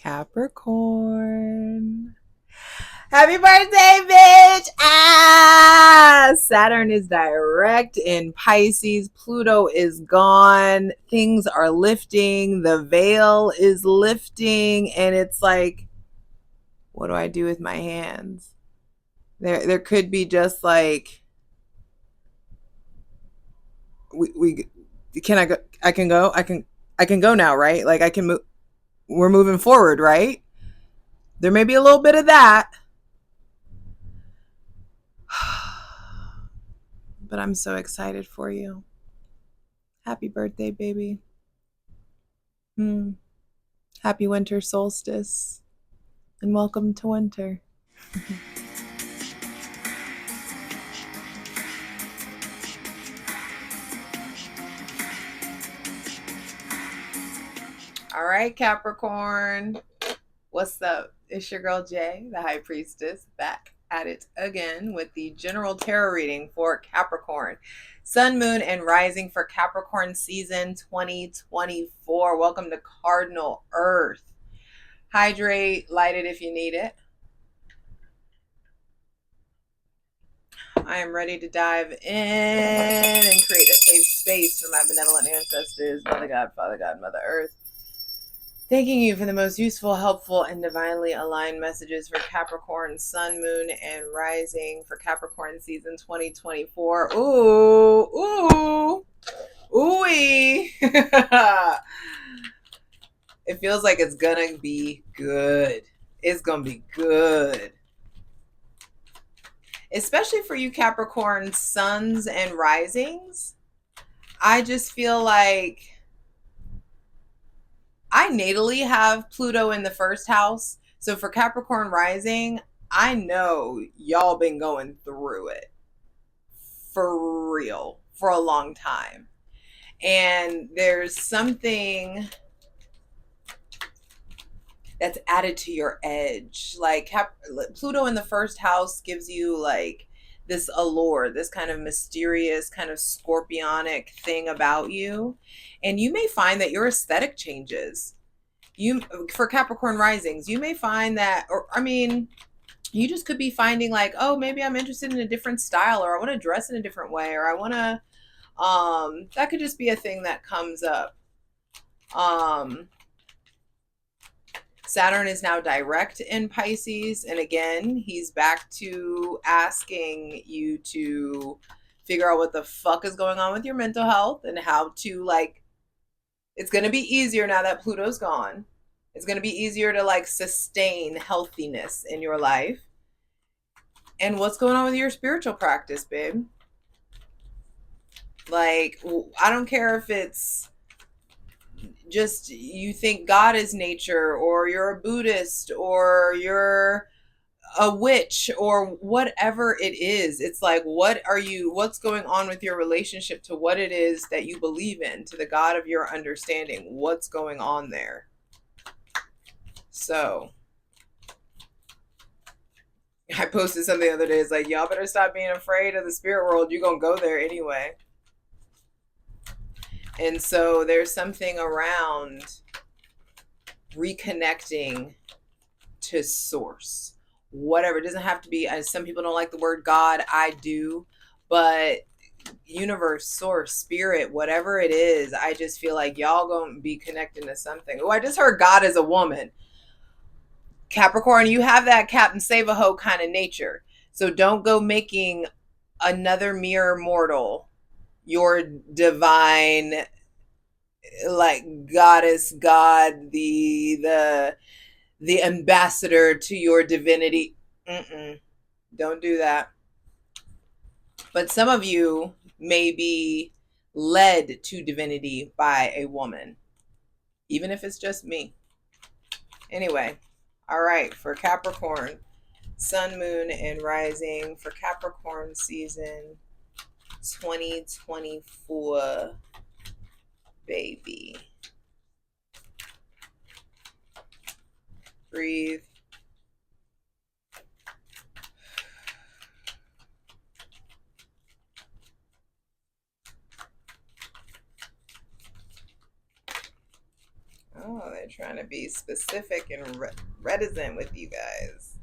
Capricorn. Happy birthday, bitch! Saturn is direct in Pisces. Pluto is gone. Things are lifting. The veil is lifting. And it's like, what do I do with my hands? There could be just like, we can I go? I can go. I can go now, right? Like I can move. We're moving forward, right? There may be a little bit of that. But I'm so excited for you. Happy birthday, baby. Happy winter solstice. And welcome to winter. All right, Capricorn. What's up? It's your girl Jay, the High Priestess, back at it again with the general tarot reading for Capricorn. Sun, Moon, and Rising for Capricorn season 2024. Welcome to Cardinal Earth. Hydrate, light it if you need it. I am ready to dive in and create a safe space for my benevolent ancestors, Mother God, Father God, Mother Earth. Thanking you for the most useful, helpful, and divinely aligned messages for Capricorn, Sun, Moon, and Rising for Capricorn season 2024. Ooh. Ooh-wee. It feels like it's gonna be good. It's gonna be good. Especially for you Capricorn suns and risings. I just feel like I natally have Pluto in the first house. So for Capricorn rising, I know y'all been going through it for real for a long time. And there's something that's added to your edge. Like Pluto in the first house gives you like this allure, this kind of mysterious, kind of scorpionic thing about you. And you may find that your aesthetic changes. For Capricorn risings, you may find that, or I mean, you just could be finding like, oh, maybe I'm interested in a different style, or I want to dress in a different way, or I want to, that could just be a thing that comes up. Saturn is now direct in Pisces. And again, he's back to asking you to figure out what the fuck is going on with your mental health and how to like, it's going to be easier now that Pluto's gone. It's going to be easier to like sustain healthiness in your life. And what's going on with your spiritual practice, babe? Like, I don't care if it's just you think God is nature, or you're a Buddhist, or you're a witch, or whatever it is. It's like, what's going on with your relationship to what it is that you believe in, to the God of your understanding? What's going on there? So I posted something the other day. It's like, y'all better stop being afraid of the spirit world. You're gonna go there anyway. And so there's something around reconnecting to source. Whatever. It doesn't have to be, some people don't like the word God. I do. But universe, source, spirit, whatever it is, I just feel like y'all gonna be connecting to something. Oh, I just heard God is a woman. Capricorn, you have that Captain Save-A-Ho kind of nature. So don't go making another mere mortal your divine, like goddess, God, the ambassador to your divinity. Don't do that. But some of you may be led to divinity by a woman, even if it's just me. Anyway, all right, for Capricorn, Sun, Moon, and Rising for Capricorn season 2024, baby. Breathe. Oh, they're trying trying to be specific and reticent with you guys.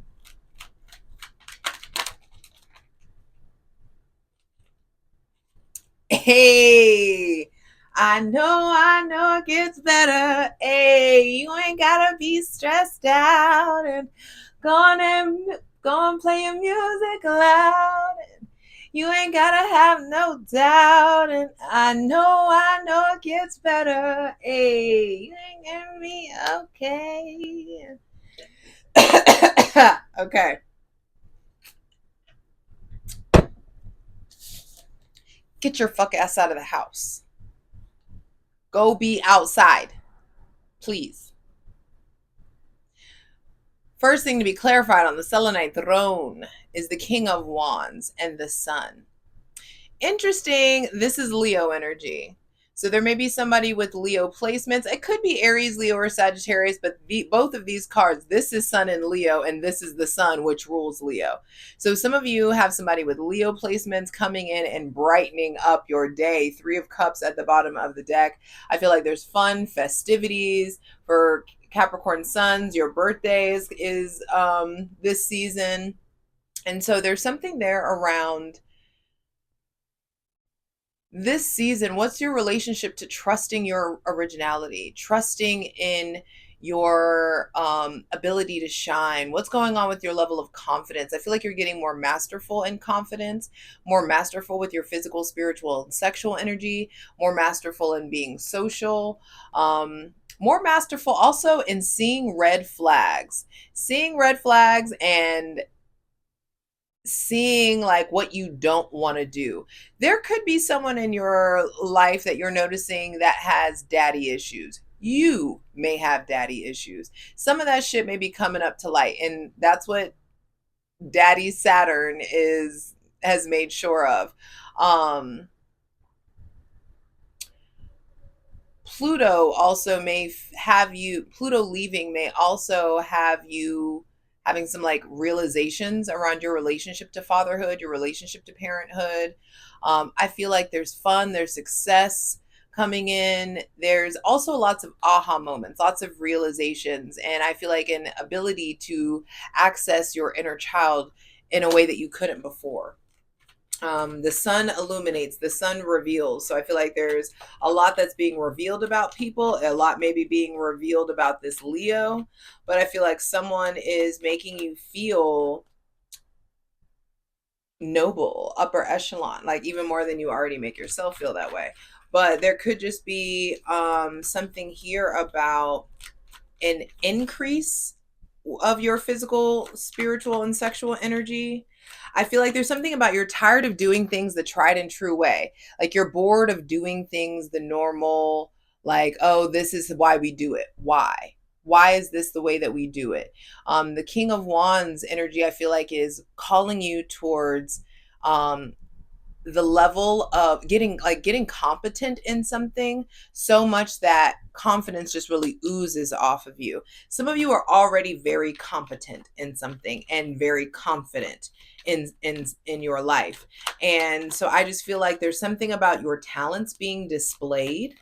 Hey, I know it gets better. Hey, you ain't gotta be stressed out and go and play your music loud. And you ain't gotta have no doubt. And I know it gets better. Hey, you ain't gonna be okay. Okay. Get your fuck ass out of the house. Go be outside, please. First thing to be clarified on the selenite throne is the King of Wands and the Sun. Interesting. This is Leo energy. So there may be somebody with Leo placements. It could be Aries, Leo, or Sagittarius, but both of these cards, this is Sun in Leo, and this is the Sun, which rules Leo. So some of you have somebody with Leo placements coming in and brightening up your day. 3 of Cups at the bottom of the deck. I feel like there's fun festivities for Capricorn suns. Your birthdays is this season. And so there's something there around this season. What's your relationship to trusting your originality, trusting in your ability to shine? What's going on with your level of confidence? I feel like you're getting more masterful in confidence, more masterful with your physical, spiritual, and sexual energy, more masterful in being social, more masterful also in seeing red flags and seeing like what you don't want to do. There could be someone in your life that you're noticing that has daddy issues. You may have daddy issues. Some of that shit may be coming up to light, and that's what Daddy Saturn has made sure of. Pluto also may have you, Pluto leaving may also have you having some like realizations around your relationship to fatherhood, your relationship to parenthood. I feel like there's fun, there's success coming in. There's also lots of aha moments, lots of realizations. And I feel like an ability to access your inner child in a way that you couldn't before. The sun illuminates, the sun reveals. So I feel like there's a lot that's being revealed about people, a lot maybe being revealed about this Leo, but I feel like someone is making you feel noble, upper echelon, like even more than you already make yourself feel that way. But there could just be something here about an increase of your physical, spiritual, and sexual energy. I feel like there's something about you're tired of doing things the tried and true way. Like you're bored of doing things the normal, like, oh, this is why we do it. Why? Why is this the way that we do it? The King of Wands energy, I feel like, is calling you towards the level of getting competent in something so much that confidence just really oozes off of you. Some of you are already very competent in something and very confident in your life. And so I just feel like there's something about your talents being displayed,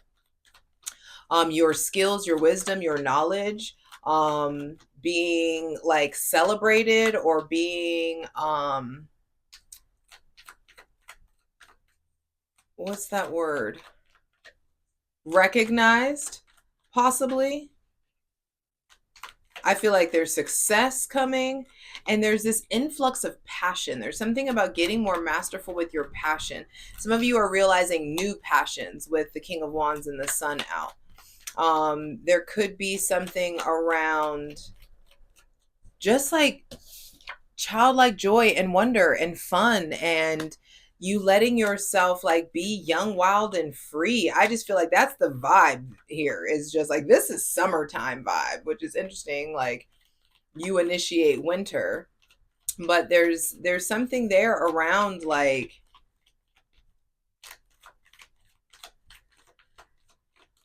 your skills, your wisdom, your knowledge, being like celebrated or being what's that word? Recognized, possibly. I feel like there's success coming and there's this influx of passion. There's something about getting more masterful with your passion. Some of you are realizing new passions with the King of Wands and the Sun out. There could be something around just like childlike joy and wonder and fun, and you letting yourself like be young, wild, and free. I just feel like that's the vibe here. Is just like, this is summertime vibe, which is interesting. Like you initiate winter, but there's something there around like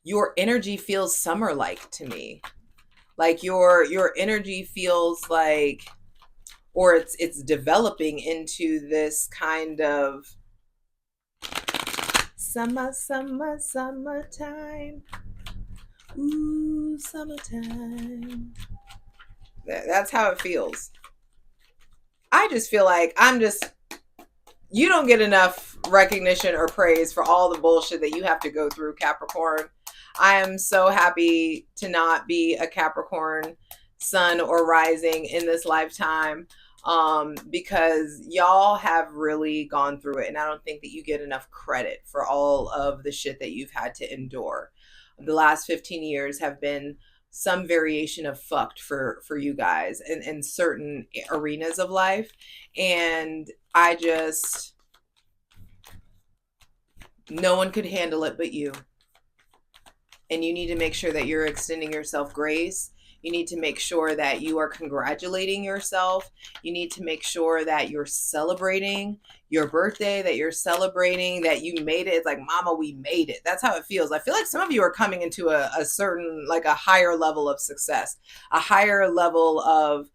your energy feels summer like to me. Like your energy feels like, or it's developing into this kind of summertime. Ooh, summertime. That's how it feels. I just feel like you don't get enough recognition or praise for all the bullshit that you have to go through, Capricorn. I am so happy to not be a Capricorn sun or rising in this lifetime, because y'all have really gone through it, and I don't think that you get enough credit for all of the shit that you've had to endure. The last 15 years have been some variation of fucked for you guys in certain arenas of life, and no one could handle it but you. And you need to make sure that you're extending yourself grace. You need to make sure that you are congratulating yourself. You need to make sure that you're celebrating your birthday, that you're celebrating that you made it. It's like, mama, we made it. That's how it feels. I feel like some of you are coming into a certain, like a higher level of success, a higher level of,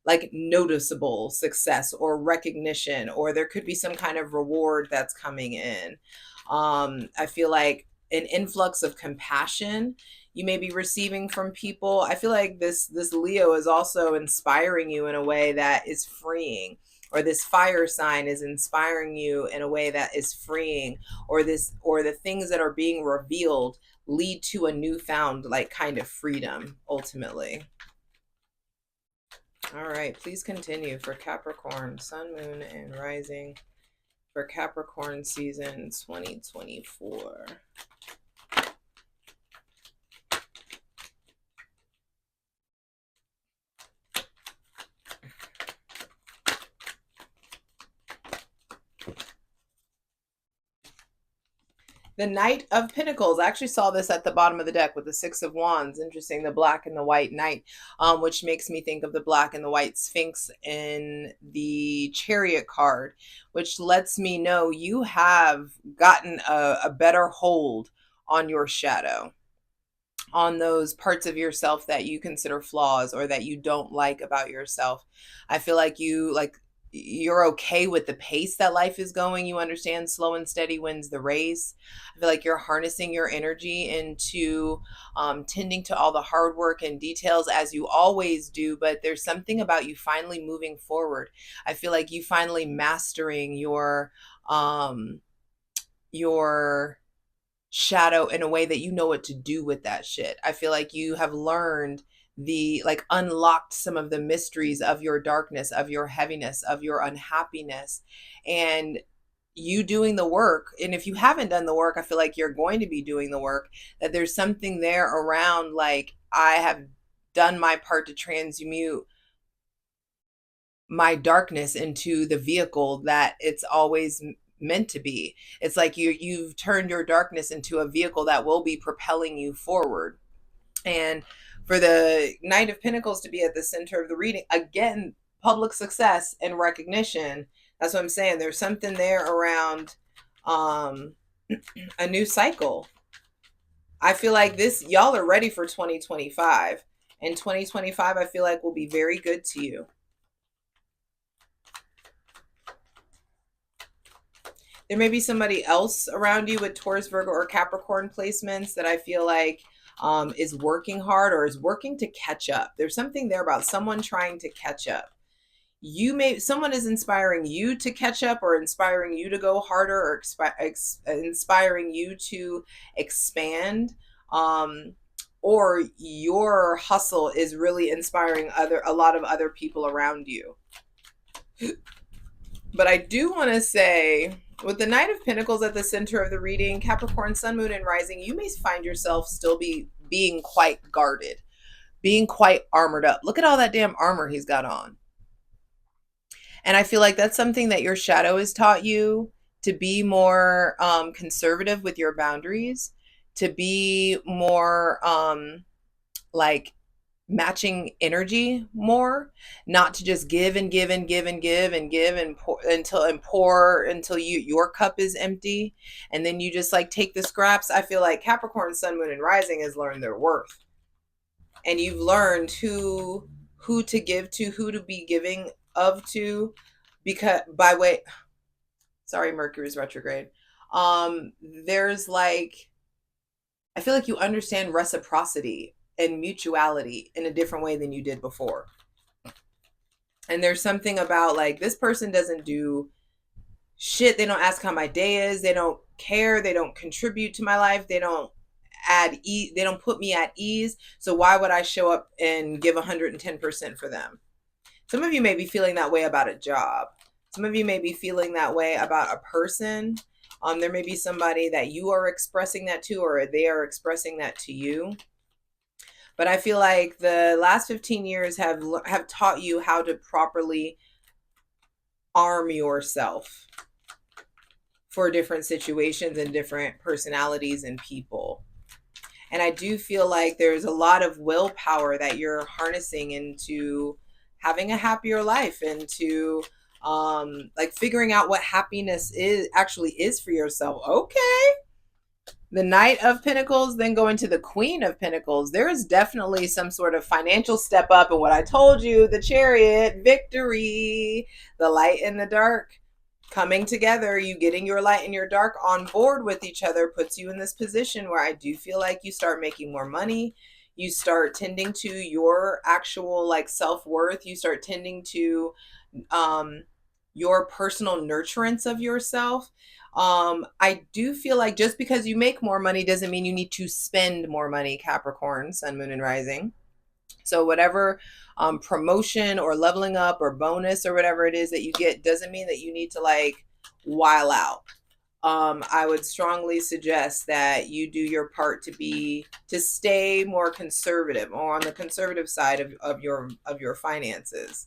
like noticeable success or recognition, or there could be some kind of reward that's coming in. I feel like an influx of compassion you may be receiving from people. I feel like this Leo is also inspiring you in a way that is freeing, or this fire sign is inspiring you in a way that is freeing, or the things that are being revealed lead to a newfound like kind of freedom ultimately. All right, please continue for Capricorn, Sun, Moon, and Rising for Capricorn season 2024. The Knight of Pentacles. I actually saw this at the bottom of the deck with the Six of Wands. Interesting, the black and the white knight, which makes me think of the black and the white Sphinx in the Chariot card, which lets me know you have gotten a better hold on your shadow, on those parts of yourself that you consider flaws or that you don't like about yourself. I feel like you're okay with the pace that life is going. You understand slow and steady wins the race. I feel like you're harnessing your energy into tending to all the hard work and details as you always do, but there's something about you finally moving forward. I feel like you finally mastering your shadow in a way that you know what to do with that shit. I feel like you have learned unlocked some of the mysteries of your darkness, of your heaviness, of your unhappiness, and you doing the work. And if you haven't done the work, I feel like you're going to be doing the work, that there's something there around like, I have done my part to transmute my darkness into the vehicle that it's always meant to be. It's like you've turned your darkness into a vehicle that will be propelling you forward. And for the Knight of Pentacles to be at the center of the reading, again, public success and recognition. That's what I'm saying. There's something there around a new cycle. I feel like y'all are ready for 2025. And 2025, I feel like, will be very good to you. There may be somebody else around you with Taurus, Virgo, or Capricorn placements that I feel like is working hard or is working to catch up. There's something there about someone trying to catch up. Someone is inspiring you to catch up, or inspiring you to go harder, or inspiring you to expand, or your hustle is really inspiring a lot of other people around you. But I do want to say, with the Knight of Pentacles at the center of the reading, Capricorn, Sun, Moon, and Rising, you may find yourself still being quite guarded, being quite armored up. Look at all that damn armor he's got on. And I feel like that's something that your shadow has taught you, to be more conservative with your boundaries, to be more like matching energy more, not to just give and give and give and give and give and pour until your cup is empty, and then you just like take the scraps. I feel like Capricorn, Sun, Moon, and Rising has learned their worth, and you've learned who to give to, who to be giving of to, because sorry, Mercury's retrograde. There's like I feel like you understand reciprocity and mutuality in a different way than you did before. And there's something about like, this person doesn't do shit. They don't ask how my day is. They don't care. They don't contribute to my life. They don't they don't put me at ease. So why would I show up and give 110% for them? Some of you may be feeling that way about a job. Some of you may be feeling that way about a person. There may be somebody that you are expressing that to, or they are expressing that to you. But I feel like the last 15 years have taught you how to properly arm yourself for different situations and different personalities and people. And I do feel like there's a lot of willpower that you're harnessing into having a happier life, and to like figuring out what happiness is for yourself. Okay. The Knight of Pentacles, then going to the Queen of Pentacles. There is definitely some sort of financial step up. And what I told you, the Chariot, victory, the light and the dark coming together, you getting your light and your dark on board with each other puts you in this position where I do feel like you start making more money. You start tending to your actual like self-worth. You start tending to your personal nurturance of yourself. I do feel like just because you make more money doesn't mean you need to spend more money, Capricorn, Sun, Moon, and Rising. So whatever promotion or leveling up or bonus or whatever it is that you get doesn't mean that you need to like while out. I would strongly suggest that you do your part to stay more conservative, or on the conservative side of your finances.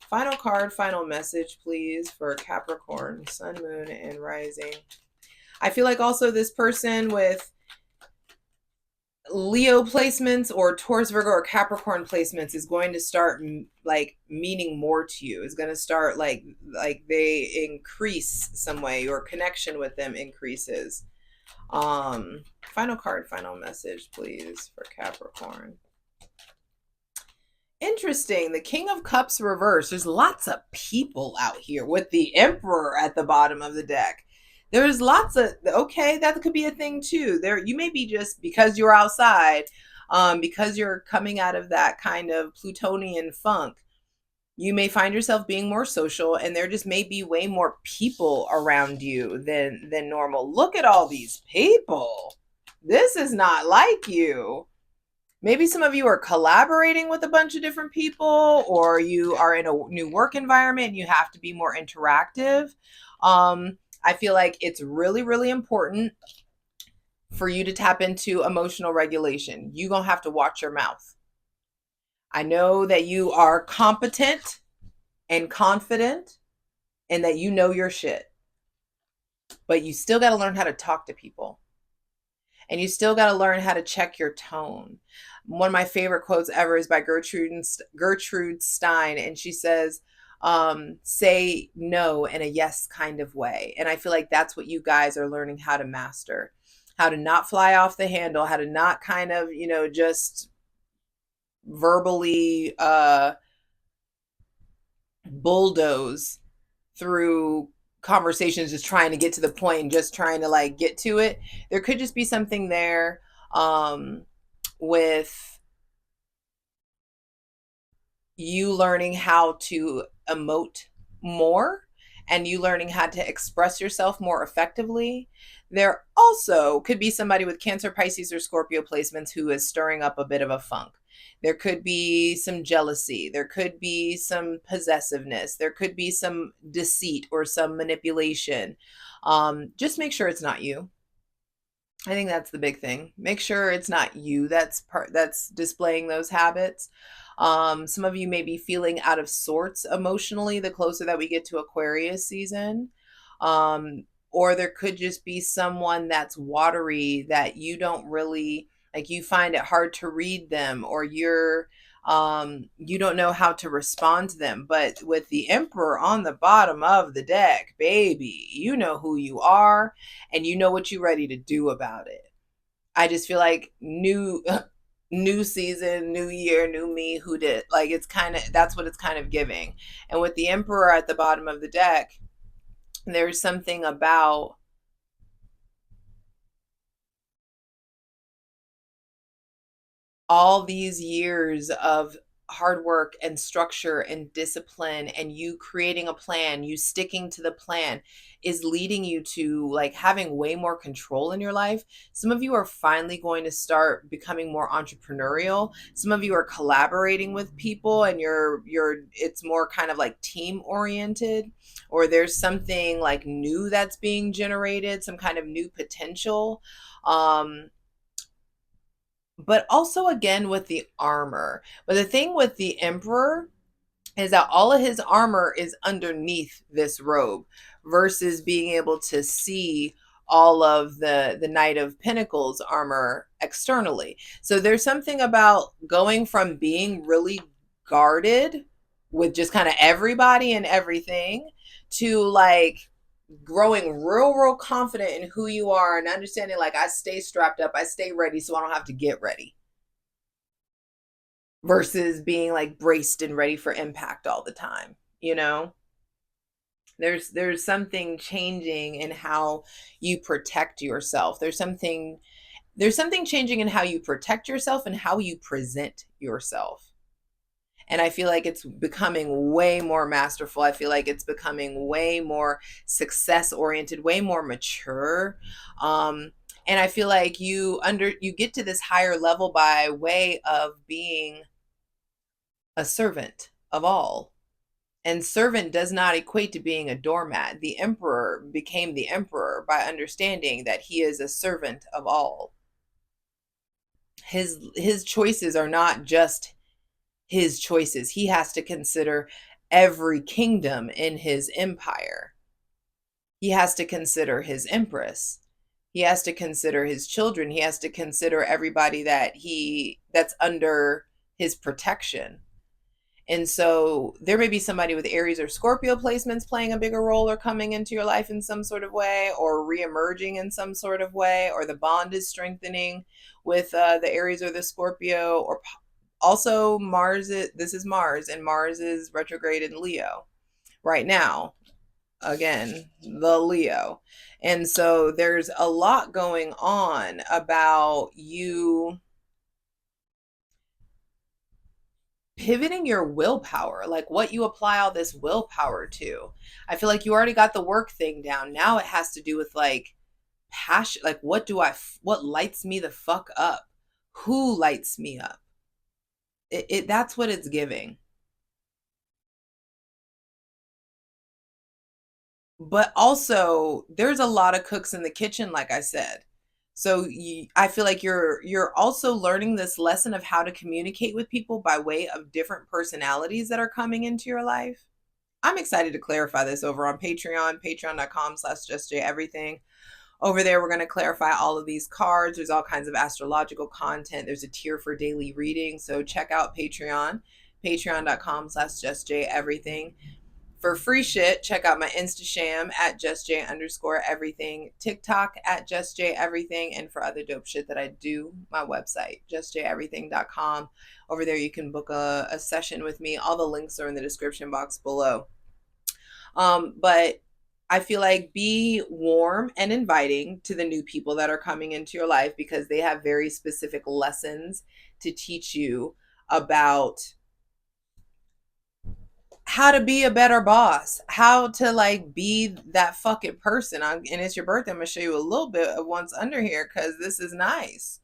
Final card, final message, please, for Capricorn, Sun, Moon, and Rising. I feel like also this person with Leo placements or Taurus, Virgo, or Capricorn placements is going to start like meaning more to you. It's going to start like they increase some way. Your connection with them increases. Final card, final message, please, for Capricorn. Interesting. The King of Cups reverse. There's lots of people out here with the Emperor at the bottom of the deck. There's lots of, okay, that could be a thing too. There, you may be just because you're outside, because you're coming out of that kind of Plutonian funk, you may find yourself being more social, and there just may be way more people around you than normal. Look at all these people. This is not like you. Maybe some of you are collaborating with a bunch of different people, or you are in a new work environment and you have to be more interactive. I feel like it's really, really important for you to tap into emotional regulation. You're going to have to watch your mouth. I know that you are competent and confident and that you know your shit, but you still got to learn how to talk to people. And you still got to learn how to check your tone. One of my favorite quotes ever is by Gertrude Stein. And she says, say no in a yes kind of way. And I feel like that's what you guys are learning how to master. How to not fly off the handle. How to not kind of, just verbally bulldoze through conversations, just trying to get to the point and just trying to like get to it. There could just be something there with you learning how to emote more and you learning how to express yourself more effectively. There also could be somebody with Cancer, Pisces, or Scorpio placements who is stirring up a bit of a funk. There could be some jealousy. There could be some possessiveness. There could be some deceit or some manipulation. Just make sure it's not you. I think that's the big thing. Make sure it's not you that's displaying those habits. Some of you may be feeling out of sorts emotionally the closer that we get to Aquarius season. Or there could just be someone that's watery that you don't really like. You find it hard to read them, or you don't know how to respond to them. But with the Emperor on the bottom of the deck, baby, you know who you are and you know what you're ready to do about it. I just feel like new season, new year, new me, who did. Like, that's what it's kind of giving. And with the Emperor at the bottom of the deck, there's something about all these years of hard work and structure and discipline and you creating a plan, you sticking to the plan is leading you to like having way more control in your life. Some of you are finally going to start becoming more entrepreneurial. Some of you are collaborating with people and you're it's more kind of like team oriented, or there's something like new that's being generated, some kind of new potential. But also again with the armor. But the thing with the emperor is that all of his armor is underneath this robe versus being able to see all of the Knight of Pentacles armor externally. So there's something about going from being really guarded with just kind of everybody and everything to like growing real confident in who you are and understanding like I stay strapped up, I stay ready so I don't have to get ready, versus being like braced and ready for impact all the time. You know, there's something changing in how you protect yourself. There's something changing in how you protect yourself and how you present yourself. And I feel like it's becoming way more masterful. I feel like it's becoming way more success oriented, way more mature. And I feel like you get to this higher level by way of being a servant of all. And servant does not equate to being a doormat. The emperor became the emperor by understanding that he is a servant of all. His choices are not just his choices. He has to consider every kingdom in his empire. He has to consider his empress. He has to consider his children. He has to consider everybody that's under his protection. And so there may be somebody with Aries or Scorpio placements playing a bigger role or coming into your life in some sort of way or re-emerging in some sort of way, or the bond is strengthening with the Aries or the Scorpio, or also this is Mars, and Mars is retrograde in Leo right now. Again, the Leo. And so there's a lot going on about you pivoting your willpower, like what you apply all this willpower to. I feel like you already got the work thing down. Now it has to do with like passion, like what lights me the fuck up? Who lights me up? That's what it's giving. But also there's a lot of cooks in the kitchen, like I said. So I feel like you're also learning this lesson of how to communicate with people by way of different personalities that are coming into your life. I'm excited to clarify this over on Patreon, patreon.com/JustJEverything. Over there, we're going to clarify all of these cards. There's all kinds of astrological content. There's a tier for daily reading. So check out Patreon, patreon.com/JustJEverything. For free shit, check out my Instasham at JustJ_everything, TikTok at JustJEverything, and for other dope shit that I do, my website, JustJEverything.com. Over there, you can book a session with me. All the links are in the description box below. But I feel like be warm and inviting to the new people that are coming into your life, because they have very specific lessons to teach you about how to be a better boss, how to like be that fucking person. And it's your birthday. I'm gonna show you a little bit of what's under here because this is nice.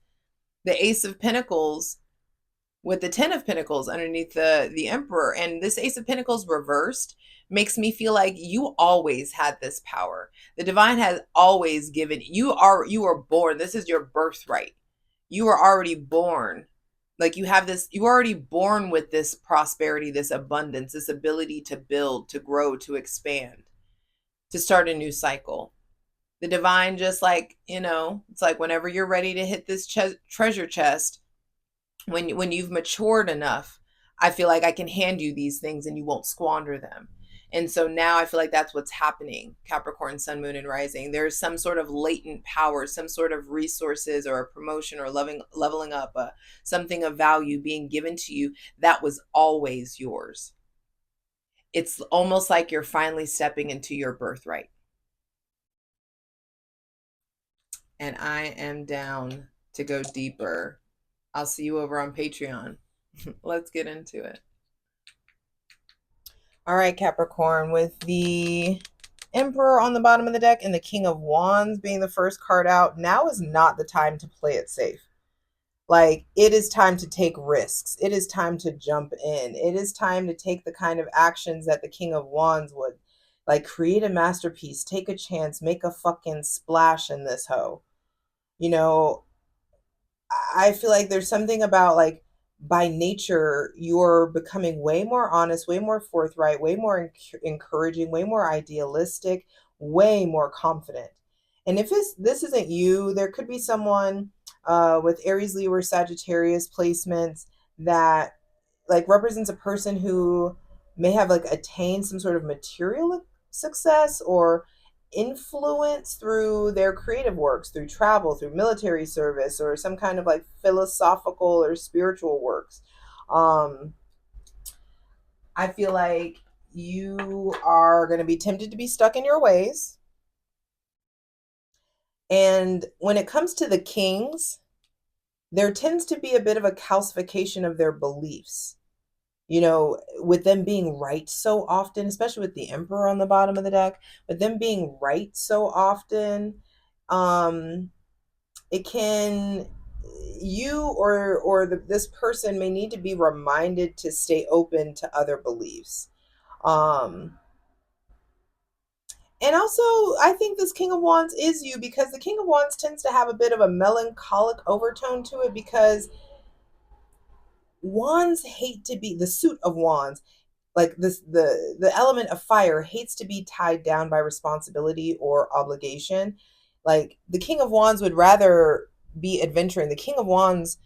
The Ace of Pentacles with the Ten of Pentacles underneath the Emperor, and this Ace of Pentacles reversed makes me feel like you always had this power. The divine has always given you are born. This is your birthright. You are already born. Like you have this, you were already born with this prosperity, this abundance, this ability to build, to grow, to expand, to start a new cycle. The divine just like, it's like whenever you're ready to hit this treasure chest, when you've matured enough, I feel like I can hand you these things and you won't squander them. And so now I feel like that's what's happening, Capricorn, Sun, Moon, and Rising. There's some sort of latent power, some sort of resources or a promotion or leveling up, something of value being given to you that was always yours. It's almost like you're finally stepping into your birthright. And I am down to go deeper. I'll see you over on Patreon. Let's get into it. All right, Capricorn, with the Emperor on the bottom of the deck and the King of Wands being the first card out, now is not the time to play it safe. Like, it is time to take risks. It is time to jump in. It is time to take the kind of actions that the King of Wands would. Like, create a masterpiece, take a chance, make a fucking splash in this hoe. You know, I feel like there's something about, like, by nature, you're becoming way more honest, way more forthright, way more encouraging, way more idealistic, way more confident. And if this isn't you, there could be someone with Aries, Leo, or Sagittarius placements that like represents a person who may have like attained some sort of material success or influence through their creative works, through travel, through military service, or some kind of like philosophical or spiritual works. I feel like you are going to be tempted to be stuck in your ways. And when it comes to the kings, there tends to be a bit of a calcification of their beliefs. You know, with them being right so often, especially with the Emperor on the bottom of the deck, with them being right so often, it can, you or this person may need to be reminded to stay open to other beliefs. And also, I think this King of Wands is you, because the King of Wands tends to have a bit of a melancholic overtone to it, because wands hate to be, the suit of wands, like this, the element of fire hates to be tied down by responsibility or obligation. Like, the King of Wands would rather be adventuring. The King of Wands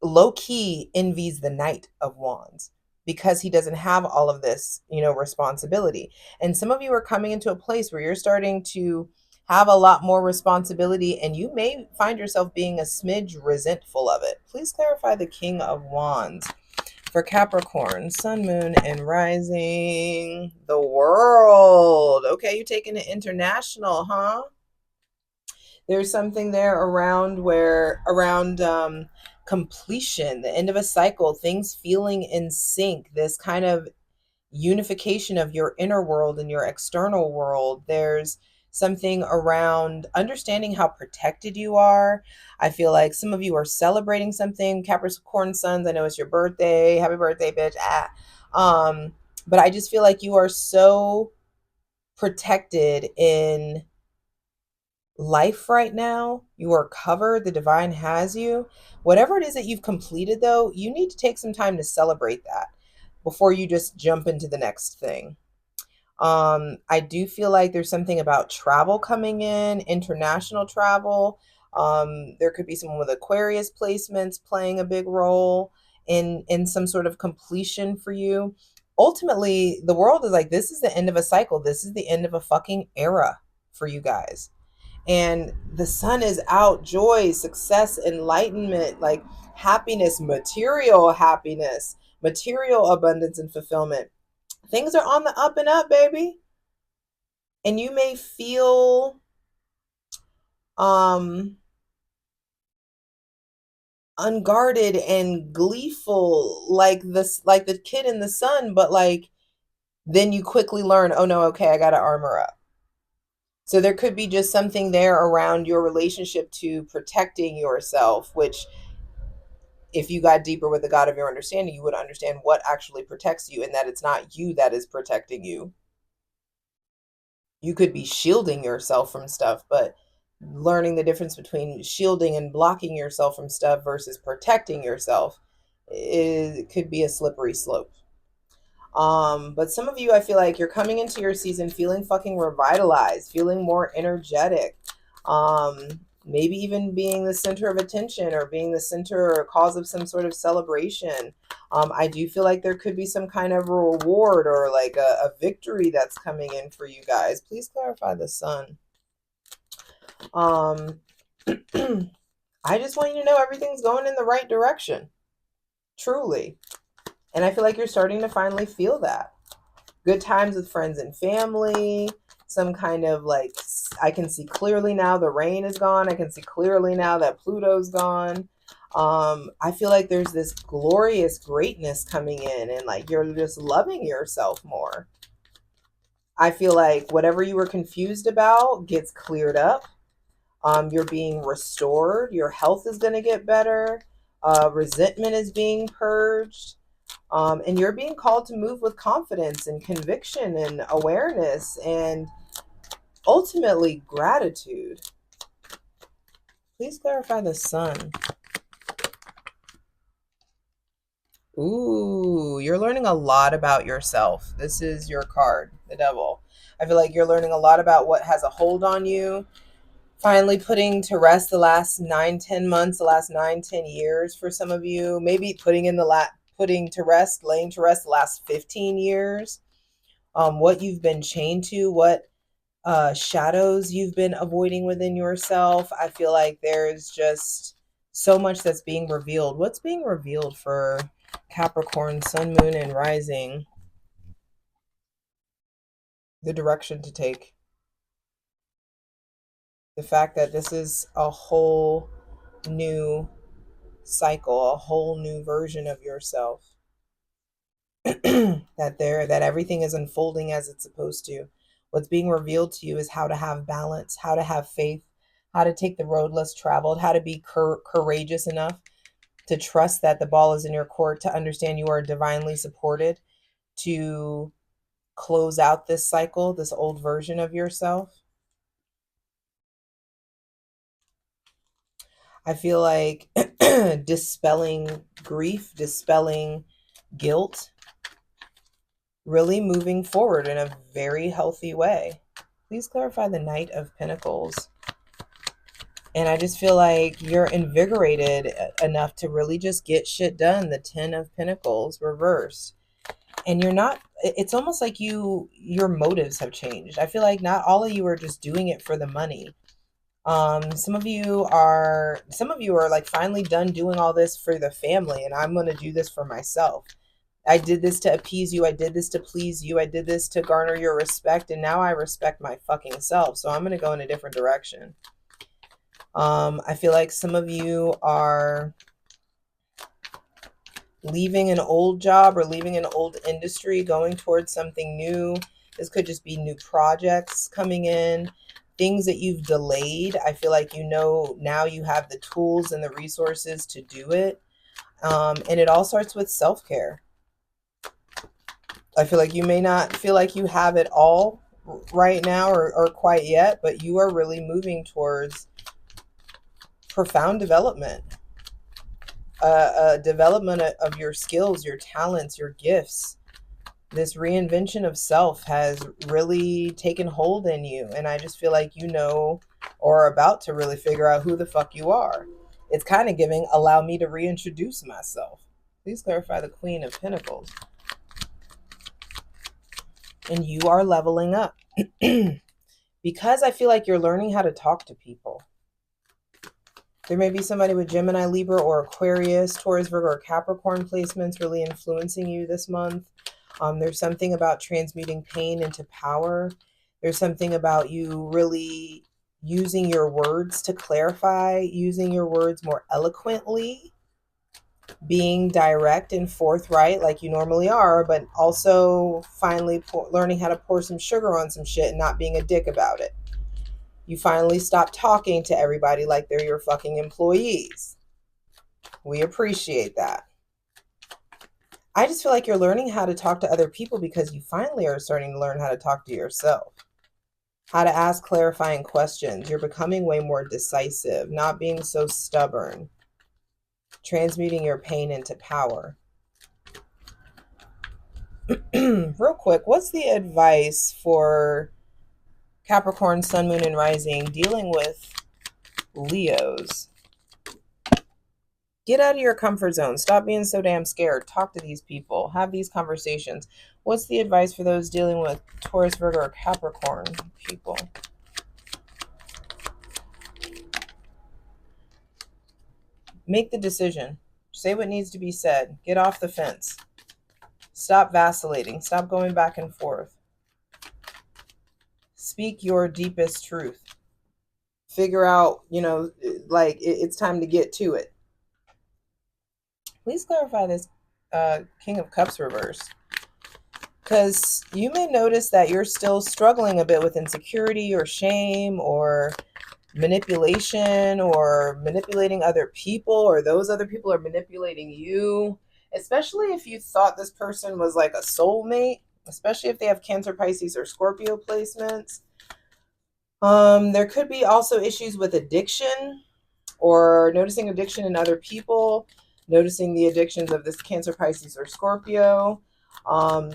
low key envies the Knight of Wands, because he doesn't have all of this, you know, responsibility. And some of you are coming into a place where you're starting to have a lot more responsibility, and you may find yourself being a smidge resentful of it. Please clarify the King of Wands for Capricorn, Sun, Moon, and Rising. The World. Okay, you taking it international, huh? There's something there around completion, the end of a cycle, things feeling in sync, this kind of unification of your inner world and your external world. There's something around understanding how protected you are. I feel like some of you are celebrating something. Capricorn Suns, I know it's your birthday. Happy birthday, bitch. But I just feel like you are so protected in life right now. You are covered. The divine has you. Whatever it is that you've completed, though, you need to take some time to celebrate that before you just jump into the next thing. I do feel like there's something about travel coming in, international travel. There could be someone with Aquarius placements playing a big role in some sort of completion for you. Ultimately, the world is like, this is the end of a cycle. This is the end of a fucking era for you guys. And the sun is out, joy, success, enlightenment, like happiness, material abundance and fulfillment. Things are on the up and up, baby. And you may feel unguarded and gleeful, like this, like the kid in the sun, but like then you quickly learn, oh no, okay, I gotta armor up. So there could be just something there around your relationship to protecting yourself, which if you got deeper with the God of your understanding, you would understand what actually protects you, and that it's not you that is protecting you. You could be shielding yourself from stuff, but learning the difference between shielding and blocking yourself from stuff versus protecting yourself, it could be a slippery slope. But some of you, I feel like you're coming into your season feeling fucking revitalized, feeling more energetic. Maybe even being the center of attention or being the center or cause of some sort of celebration. I do feel like there could be some kind of reward or like a victory that's coming in for you guys. Please clarify the sun. I just want you to know everything's going in the right direction. Truly. And I feel like you're starting to finally feel that. Good times with friends and family. Some kind of like, I can see clearly now the rain is gone. I can see clearly now that Pluto's gone. I feel like there's this glorious greatness coming in, and like you're just loving yourself more. I feel like whatever you were confused about gets cleared up. You're being restored. Your health is going to get better. Resentment is being purged. And you're being called to move with confidence and conviction and awareness and ultimately gratitude. Please clarify the sun. Ooh, you're learning a lot about yourself. This is your card, the devil. I feel like you're learning a lot about what has a hold on you. Finally putting to rest the last 9-10 months, the last 9-10 years for some of you. Maybe putting to rest, laying to rest the last 15 years. What you've been chained to, what shadows you've been avoiding within yourself. I feel like there's just so much that's being revealed. What's being revealed for Capricorn, Sun, Moon, and Rising? The direction to take. The fact that this is a whole new cycle, a whole new version of yourself. that everything is unfolding as it's supposed to. What's being revealed to you is how to have balance, how to have faith, how to take the road less traveled, how to be courageous enough to trust that the ball is in your court, to understand you are divinely supported to close out this cycle, this old version of yourself. I feel like dispelling grief, dispelling guilt, really moving forward in a very healthy way. Please clarify the Knight of Pentacles. And I just feel like you're invigorated enough to really just get shit done. The 10 of Pentacles reversed. And you're not, it's almost like your motives have changed. I feel like not all of you are just doing it for the money. Some of you are like finally done doing all this for the family, and I'm going to do this for myself. I did this to appease you. I did this to please you. I did this to garner your respect, and now I respect my fucking self. So I'm going to go in a different direction. I feel like some of you are leaving an old job or leaving an old industry, going towards something new. This could just be new projects coming in, things that you've delayed. I feel like now you have the tools and the resources to do it. And it all starts with self-care. I feel like you may not feel like you have it all right now or quite yet, but you are really moving towards profound development. Development of your skills, your talents, your gifts. This reinvention of self has really taken hold in you. And I just feel like or are about to really figure out who the fuck you are. It's kind of giving, allow me to reintroduce myself. Please clarify the Queen of Pentacles. And you are leveling up. Because I feel like you're learning how to talk to people. There may be somebody with Gemini, Libra, or Aquarius, Taurus, Virgo, or Capricorn placements really influencing you this month. There's something about transmuting pain into power. There's something about you really using your words to clarify, using your words more eloquently, being direct and forthright like you normally are, but also finally learning how to pour some sugar on some shit and not being a dick about it. You finally stop talking to everybody like they're your fucking employees. We appreciate that. I just feel like you're learning how to talk to other people because you finally are starting to learn how to talk to yourself. How to ask clarifying questions. You're becoming way more decisive, not being so stubborn. Transmuting your pain into power. Real quick, what's the advice for Capricorn, Sun, Moon, and Rising dealing with Leos? Get out of your comfort zone. Stop being so damn scared. Talk to these people. Have these conversations. What's the advice for those dealing with Taurus, Virgo, or Capricorn people? Make the decision. Say what needs to be said. Get off the fence. Stop vacillating. Stop going back and forth. Speak your deepest truth. Figure out, like it's time to get to it. Please clarify this King of Cups reverse. Because you may notice that you're still struggling a bit with insecurity or shame or manipulation or manipulating other people, or those other people are manipulating you, especially if you thought this person was like a soulmate, especially if they have Cancer, Pisces, or Scorpio placements. There could be also issues with addiction or noticing addiction in other people, noticing the addictions of this Cancer, Pisces, or Scorpio.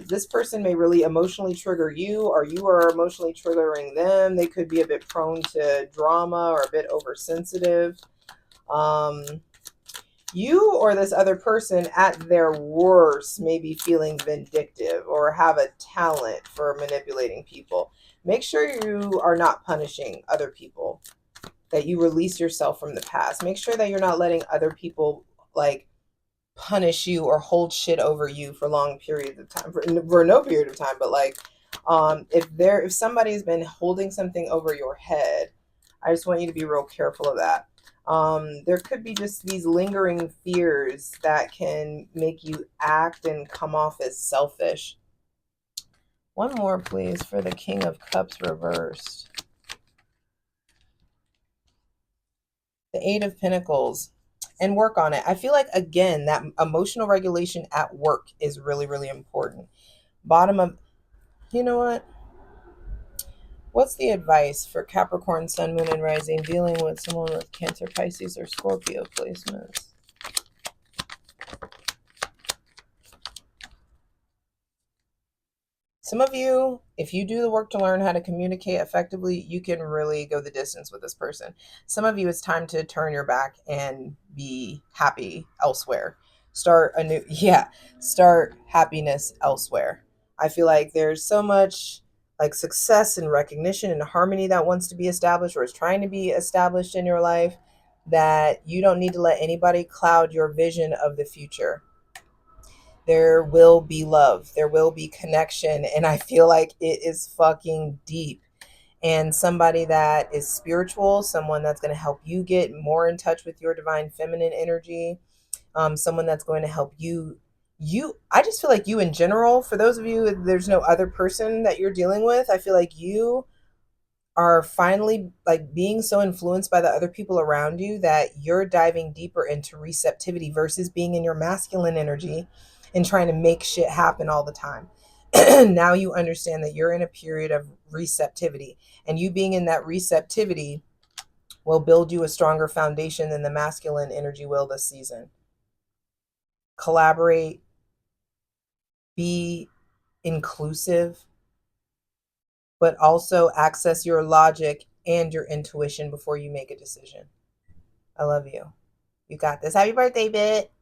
This person may really emotionally trigger you, or you are emotionally triggering them. They could be a bit prone to drama or a bit oversensitive. You or this other person at their worst may be feeling vindictive or have a talent for manipulating people. Make sure you are not punishing other people, that you release yourself from the past. Make sure that you're not letting other people like punish you or hold shit over you for long periods of time, for no period of time, but like if somebody's been holding something over your head, I just want you to be real careful of that. There could be just these lingering fears that can make you act and come off as selfish. One more, please, for the King of Cups reversed. The Eight of Pentacles. And work on it. I feel like, again, that emotional regulation at work is really, really important. Bottom of, you know what? What's the advice for Capricorn, Sun, Moon, and Rising dealing with someone with Cancer, Pisces, or Scorpio placements? Some of you, if you do the work to learn how to communicate effectively, you can really go the distance with this person. Some of you, it's time to turn your back and be happy elsewhere. Start happiness elsewhere. I feel like there's so much like success and recognition and harmony that wants to be established or is trying to be established in your life, that you don't need to let anybody cloud your vision of the future. There will be love, there will be connection, and I feel like it is fucking deep. And somebody that is spiritual, someone that's going to help you get more in touch with your divine feminine energy, someone that's going to help I just feel like you in general, for those of you there's no other person that you're dealing with, I feel like you are finally like being so influenced by the other people around you that you're diving deeper into receptivity versus being in your masculine energy and trying to make shit happen all the time. Now you understand that you're in a period of receptivity, and you being in that receptivity will build you a stronger foundation than the masculine energy will this season. Collaborate, be inclusive, but also access your logic and your intuition before you make a decision. I love you. You got this. Happy birthday, Bit.